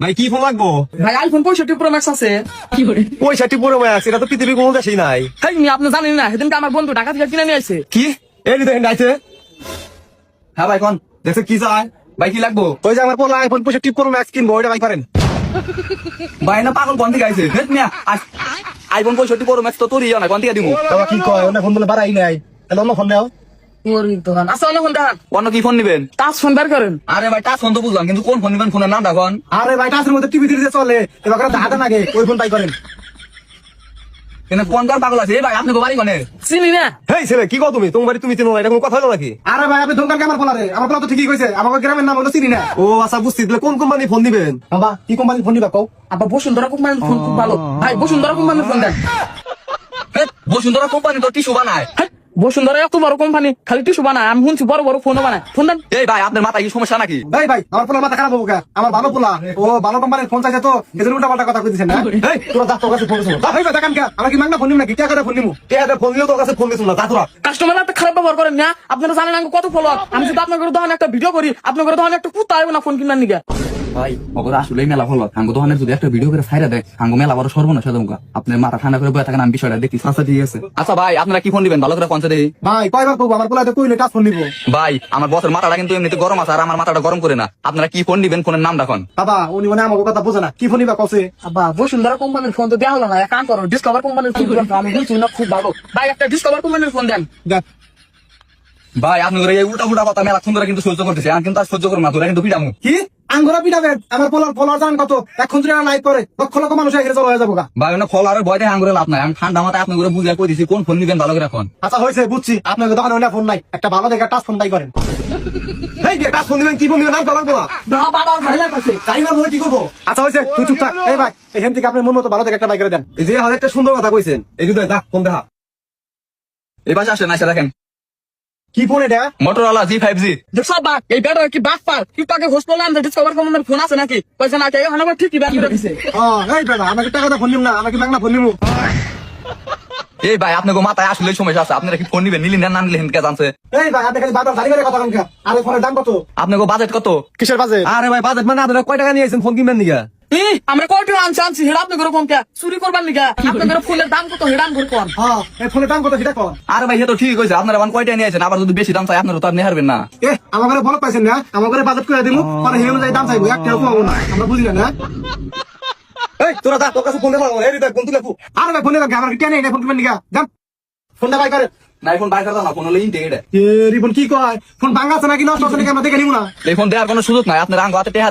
ভাই কি ফোন লাগবো? ভাই আইফোন 65 প্রো ম্যাক্স আছে। পয়সাটি পুরো ম্যাক্স, এটা তো পৃথিবীর কোনো দেশেই নাই। ভাই আপনি জানেন না, সেদিনকে আমার বন্ধু ঢাকা থেকে কিনে নিয়ে আসছে। কি এই দেখেন আইছে? হ্যাঁ ভাই কোন দেখছো কি চায়? ভাই কি লাগবো? ওই যে আমার পোলা আইফোন 65 প্রো ম্যাক্স কিনবো, ওইটা ভাই পারেন? ভাই না পাগল কোন থেকে আইছে? হেট মিয়া আইফোন 65 প্রো ম্যাক্স তো তোরই না, কোন থেকে দিমু? বাবা কি কয়, ওনা ফোন বলে বাড়াই নাই, তাহলে অন্য ফোন নাও। ওর দোকান আছে, অন্য ফোন দেখান। অন্য কি ফোন নিবেন? টাচ ফোন বের করেন। আরে ভাই টাচ ফোন তো বুঝলাম, কিন্তু কোন ফোন নিবেন ফোনের নাম রাখুন। আরে ভাই টাচের মধ্যে টিভি দিতে চলে, এবার করে দাদা নাগে ওই ফোন তাই করেন। কিন্তু কোন কার পাগল আছে? এই ভাই আপনি বাড়ি কোনে? চিনি না। হেই ছেলে কি কও তুমি? তোমার বাড়ি তুমি চিনো না, এটা কোনো কথা হলো নাকি? আরে ভাই আপনি ধমকান আমার পোলা রে, আমার পোলা তো ঠিকই কইছে, আমার গ্রামের নাম হলো চিনি না। ও আচ্ছা বুঝছি, তাহলে কোন কোম্পানি ফোন দিবেন? বাবা কি কোম্পানি ফোন দিবা কও? আবার বসুন্ধরা কোম্পানির ফোন খুব ভালো। ভাই বসুন্ধরা কোম্পানির ফোন দেন। হেট বসুন্ধরা কোম্পানি তো টিস্যু বানায়। হ্যাঁ, বসুন্ধরা এত বড় কোম্পানি, খালি টিস্যু বানায়। আমি শুনছি বড় বড় ফোনও বানায়। ফোন দেন। এই ভাই আপনার মাথায় কি সমস্যা নাকি? এই ভাই আমার পোলার মাথা খারাপ হবো কা? আমার ভালো পোলা, ও ভালো কোম্পানির ফোন চাইছে তো এদের উল্টা পাল্টা কথা কইতেছেন না। এই তোরা যা তোর কাছে ফোন দিছো, ভাই দেখান কা আমার কি মাগনা ফোন নিব নাকি? টাকা দিয়ে ফোন নিমু, টাকা দিয়ে ফোন দিও, তোর কাছে ফোন দিছো না, যা তোরা। কাস্টমার এত খারাপ ব্যবহার করেন না। আপনারা জানেন আমি কত ফলোয়ার। আমি যদি আপনার দোকানে একটা ভিডিও করি, আপনার দোকানে একটা কুত্তা আইব না ফোন কিনবার নিগে। ভাই ওগুলো আসলেই মেলা ভালো। আঙ্গো দোকানের যদি একটা ভিডিও করে ছাইরা দেয়, আঙ্গো মেলা বড় সর্বনাশ হয়ে যাবে। আপনার মাথা ঠান্ডা করে বসে থাকেন, আমি বিষয়টা দেখি। আচ্ছা ঠিক আছে। আচ্ছা ভাই আপনারা কি ফোন দিবেন ভালো করে পৌঁছে দেই। ভাই কয়বার কইবো, আমার পোলা তো কইলে টাচ ফোন নিব। ভাই আমার বসের মাথাটা কিন্তু এমনিতে গরম আছে, আর আমার মাথাটা গরম করে না। আপনারা কি ফোন দিবেন ফোনের নাম রাখুন। বাবা উনি মানে আমার কথা বোঝে না, কি ফোন নিবা কইছে? আব্বা বসুন্ধরা কোম্পানির ফোন তো দেওয়া হলো না। এক কাম করো, ডিসকভার কোম্পানির ফোন দিবেন। আমি বলছি না খুব ভালো। ভাই একটা ডিসকভার কোম্পানির ফোন দেন। দেখ ভাই আপনি এই উল্টা উল্টা কথা মেলা সুন্দর কিন্তু সহ্য করতেছে, আমি কিন্তু আর সহ্য করবো না, তোরা কিন্তু পিটামু। কি আঙ্গুরা পিটাবেন? আমার পোলার ফলোয়ার জানেন কত? 1 ঘন্টা লাইক করে লক্ষ লক্ষ মানুষ এখানে জড়ো হয়ে যাবো গা। ভাই না ফল আর ভয় দেখে আঙ্গুরে লাভ নাই। আমি ঠান্ডা মাথায় আপনি করে বুঝে কই দিছি কোন ফোন নিবেন ভালো করে এখন। আচ্ছা হয়েছে বুঝছি, আপনাকে দোকানে ওনা ফোন নাই, একটা ভালো দেখে টাচ ফোন তাই করেন। এই যে টাচ ফোন দিবেন, কি ফোন দিবেন নাম লাগবো না। বাবা ভাই লাগছে। টাইমার বলে কি করবো? আচ্ছা হয়েছে তুই চুপ থাক। এই ভাই এখান থেকে আপনার মন মতো ভালো দেখে একটা বাইক করে দেন। এই যে একটা সুন্দর কথা কইছেন, এই যদি দেখ ফোন দেখা। এই পাশে আসেন, আসে দেখেন কি ফোন এটা? Motorola G5G। দেখছো বাক, এই ব্যাটা কি বাক পার? কি তাকে হোস্ট করলাম যে ডিসকভার কোম্পানির ফোন আছে নাকি? পয়সা না চাই হানাবার ঠিকই ব্যাক করে দিছে। এই দাদা আমাকে টাকা দিয়ে ফোন নিম না, আমাকে বাংলা ফোন নিমু। এই ভাই আপনাকে মাথায় আসলে সমস্যা আছে। আপনারা কি ফোন নিবেন, নিলেন না নিলেন কে জানছে? এই ভাই আপনি খালি বারবার জানি করে কথা কন কা? আর এই ফোনের দাম কত? আপনাকে বাজেট কত? কিসের বাজেট? আরে ভাই বাজেট মানে আপনারা কয় টাকা নিয়েছেন ফোন কিনবেন নিগা? আমরা কয়টা আনছি হেড আপনি করে কম কে চুরি করবার নিগা। আপনাদের ফোনের দাম কত হেডাম করে কোন? হ্যাঁ এই ফোনের দাম কত সেটা কোন? আরে ভাই সে তো ঠিক কইছে, আপনারা বান কয়টা নিয়েছেন, আবার যদি বেশি দাম চাই আপনারা তো আর নেহারবেন না। আমার ঘরে বড় পাইছেন না, আমার ঘরে বাজেট করে দিমু, পরে সেই অনুযায়ী দাম চাইবো, একটা কমাবো না, আমরা বুঝি না। এই তোরা দা তোর কাছে ফোন দেবো, এই দেখ ফোন তুলে ফু। আরে ভাই ফোন দেবো, আমার কি টেনে ফোন কিনবেন নিগা? দাম ফোনটা বাই করে। না এই ফোন বাইর করতাম না, ফোন হলে ইনটেক এটা। রিপন কি কয়? ফোন ভাঙা আছে নাকি নষ্ট আছে নাকি আমরা দেখে নিব না। এই ফোন দেওয়ার কোনো সুযোগ নাই, আপনারা আঙ্গ হাতে টেহা